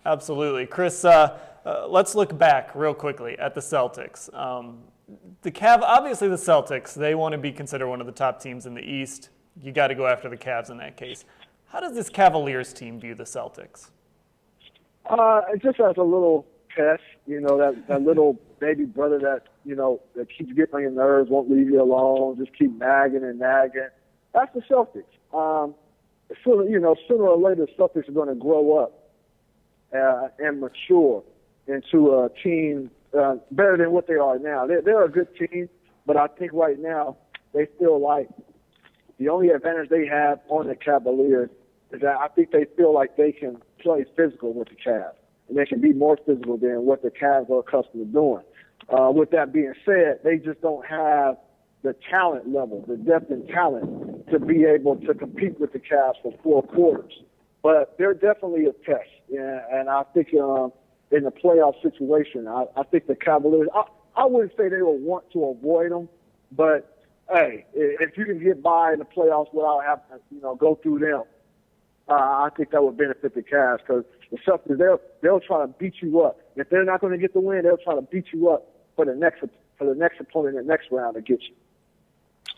Absolutely. Chris, let's look back real quickly at the Celtics. Obviously the Celtics, they want to be considered one of the top teams in the East. You got to go after the Cavs in that case. How does this Cavaliers team view the Celtics? Just as a little test, that little baby brother that keeps getting on your nerves, won't leave you alone, just keep nagging and nagging. That's the Celtics. Sooner or later, the Celtics are going to grow up and mature into a team better than what they are now. They're a good team, but I think right now they feel like the only advantage they have on the Cavaliers is that I think they feel like they can play physical with the Cavs, and they can be more physical than what the Cavs are accustomed to doing. With that being said, they just don't have the talent level, the depth and talent to be able to compete with the Cavs for 4 quarters. But they're definitely a test, and I think in the playoff situation, I think the Cavaliers, I wouldn't say they will want to avoid them, but hey, if you can get by in the playoffs without having to, go through them, I think that would benefit the Cavs because the Celtics, they'll try to beat you up. If they're not going to get the win, they'll try to beat you up for the next opponent in the next round to get you.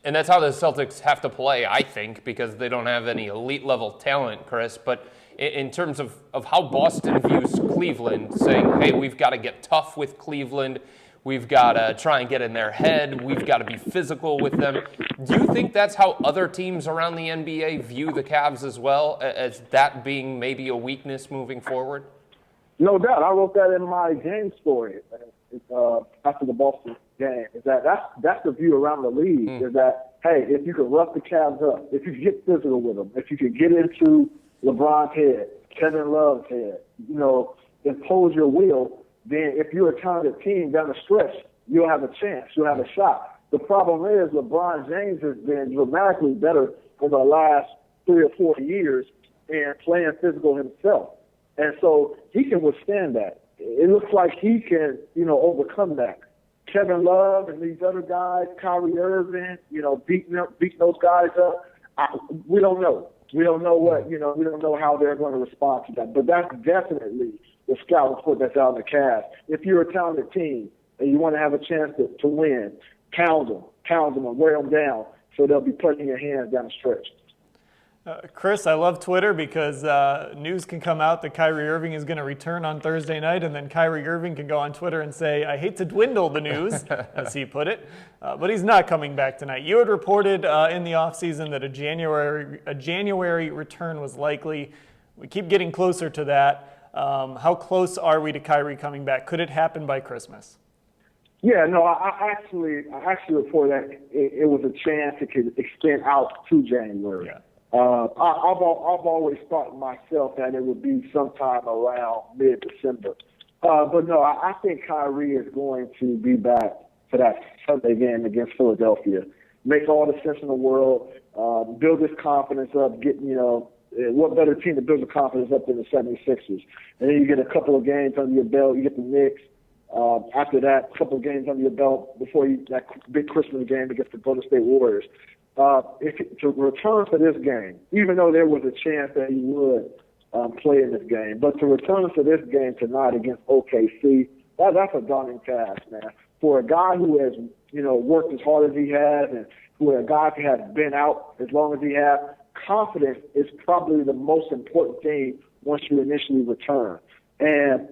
And that's how the Celtics have to play, I think, because they don't have any elite-level talent, Chris. But in terms of how Boston views Cleveland, saying, hey, we've got to get tough with Cleveland, we've got to try and get in their head, we've got to be physical with them. Do you think that's how other teams around the NBA view the Cavs as well, as that being maybe a weakness moving forward? No doubt. I wrote that in my game story after the Boston game. Is that's the view around the league, is that, hey, if you can rough the Cavs up, if you can get physical with them, if you can get into LeBron's head, Kevin Love's head, impose your will, then if you're a talented team down the stretch, you'll have a chance. You'll have a shot. The problem is LeBron James has been dramatically better for the last 3 or 4 years in playing physical himself. And so he can withstand that. It looks like he can, overcome that. Kevin Love and these other guys, Kyrie Irving, beating those guys up. We don't know. We don't know we don't know how they're going to respond to that. But that's definitely the scout report that's out in the Cavs. If you're a talented team and you want to have a chance to win, pound them and wear them down so they'll be putting in your hands down the stretch. Chris, I love Twitter because news can come out that Kyrie Irving is going to return on Thursday night, and then Kyrie Irving can go on Twitter and say, I hate to dwindle the news, as he put it, but he's not coming back tonight. You had reported in the offseason that a January return was likely. We keep getting closer to that. How close are we to Kyrie coming back? Could it happen by Christmas? Yeah, no, I actually reported that it was a chance it could extend out to January. Yeah. I've always thought myself that it would be sometime around mid-December. But no, I think Kyrie is going to be back for that Sunday game against Philadelphia. Makes all the sense in the world. Build his confidence up. What better team to build the confidence up than the 76ers? And then you get a couple of games under your belt. You get the Knicks. After that, a couple of games under your belt before that big Christmas game against the Golden State Warriors. To return for this game, even though there was a chance that he would play in this game, but to return for this game tonight against OKC, that's a daunting task, man. For a guy who has, worked as hard as he has, and for a guy who has been out as long as he has, confidence is probably the most important thing once you initially return. And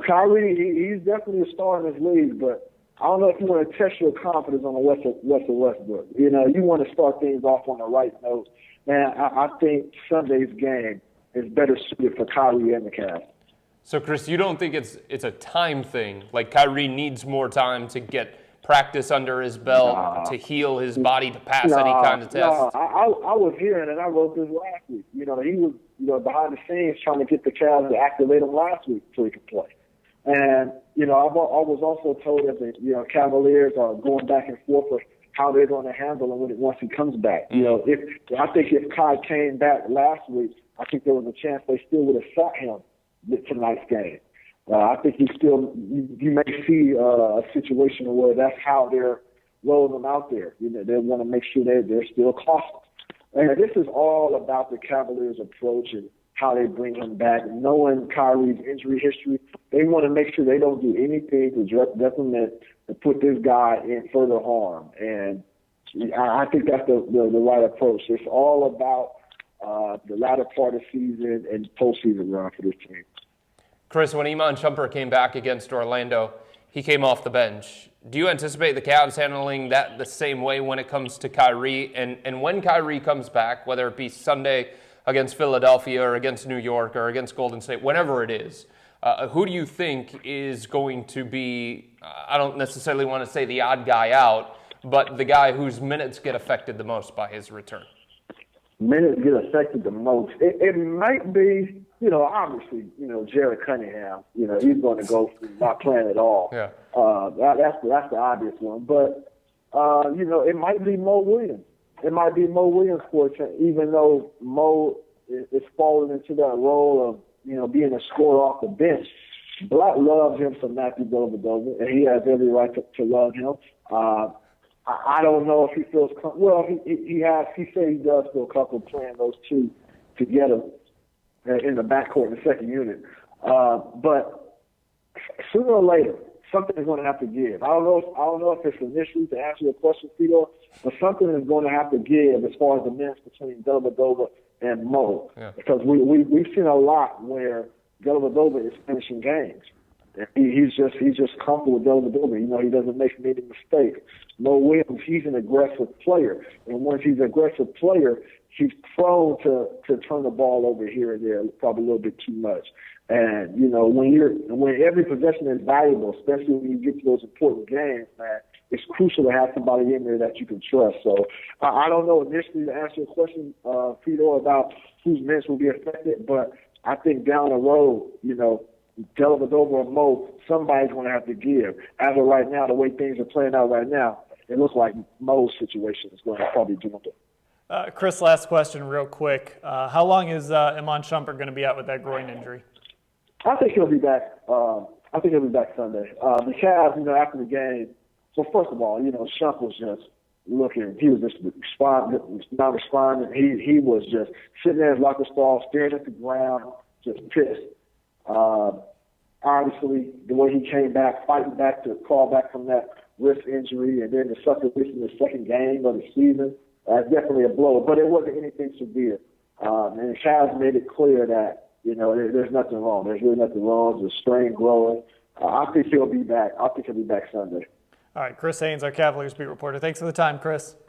Kyrie, he's definitely a star in this league, but I don't know if you want to test your confidence on the Russell Westbrook. You want to start things off on the right note. And I think Sunday's game is better suited for Kyrie and the Cavs. So, Chris, you don't think it's a time thing? Like Kyrie needs more time to get practice under his belt, to heal his body, to pass any kind of test? I was hearing, and I wrote this last week. He was behind the scenes trying to get the Cavs to activate him last week so he could play. And, I was also told that the, Cavaliers are going back and forth with how they're going to handle him once he comes back. I think if Kai came back last week, I think there was a chance they still would have sat him tonight's game. I think you may see a situation where that's how they're rolling them out there. They want to make sure they're still cautious. And this is all about the Cavaliers' approach and how they bring him back. Knowing Kyrie's injury history, they want to make sure they don't do anything to detriment to put this guy in further harm. And I think that's the right approach. It's all about the latter part of the season and postseason run for this team. Chris, when Iman Shumpert came back against Orlando, he came off the bench. Do you anticipate the Cavs handling that the same way when it comes to Kyrie? And when Kyrie comes back, whether it be Sunday against Philadelphia or against New York or against Golden State, whenever it is, who do you think is going to be, I don't necessarily want to say the odd guy out, but the guy whose minutes get affected the most by his return? Minutes get affected the most. It might be, obviously, Jared Cunningham. He's going to go from not playing at all. Yeah. That's the obvious one. But, it might be Mo Williams. It might be Mo Williams' fortune, even though Mo is falling into that role of, being a scorer off the bench. Black loves him some Matthew Dellavedova, and he has every right to love him. I don't know if he feels well. He said he does feel comfortable playing those two together in the backcourt in the second unit. But sooner or later, something is going to have to give. I don't know if it's initially to answer your question, Fedor, but something is going to have to give as far as the minutes between Dellavedova and Mo, because we've seen a lot where Dellavedova is finishing games. He's just comfortable with Dellavedova. He doesn't make many mistakes. Mo Williams, he's an aggressive player, and once he's an aggressive player, he's prone to turn the ball over here and there, probably a little bit too much. And when every possession is valuable, especially when you get to those important games, man, it's crucial to have somebody in there that you can trust. So I don't know initially to answer your question, Fedor, about whose minutes will be affected, but I think down the road, Dellavedova or Mo, somebody's going to have to give. As of right now, the way things are playing out right now, it looks like Mo's situation is going to probably dwindle. Chris, last question real quick. How long is Iman Shumpert going to be out with that groin injury? I think he'll be back. I think he'll be back Sunday. The Cavs, after the game, so first of all, Shump was just looking. He was just not responding. He was just sitting there in his locker stall, staring at the ground, just pissed. Obviously, the way he came back, fighting back to call back from that wrist injury, and then the supposition in the second game of the season, definitely a blow. But it wasn't anything severe. And the Cavs made it clear that, there's nothing wrong. There's really nothing wrong. There's a strain growing. I think he'll be back. I think he'll be back Sunday. All right, Chris Haynes, our Cavaliers beat reporter. Thanks for the time, Chris.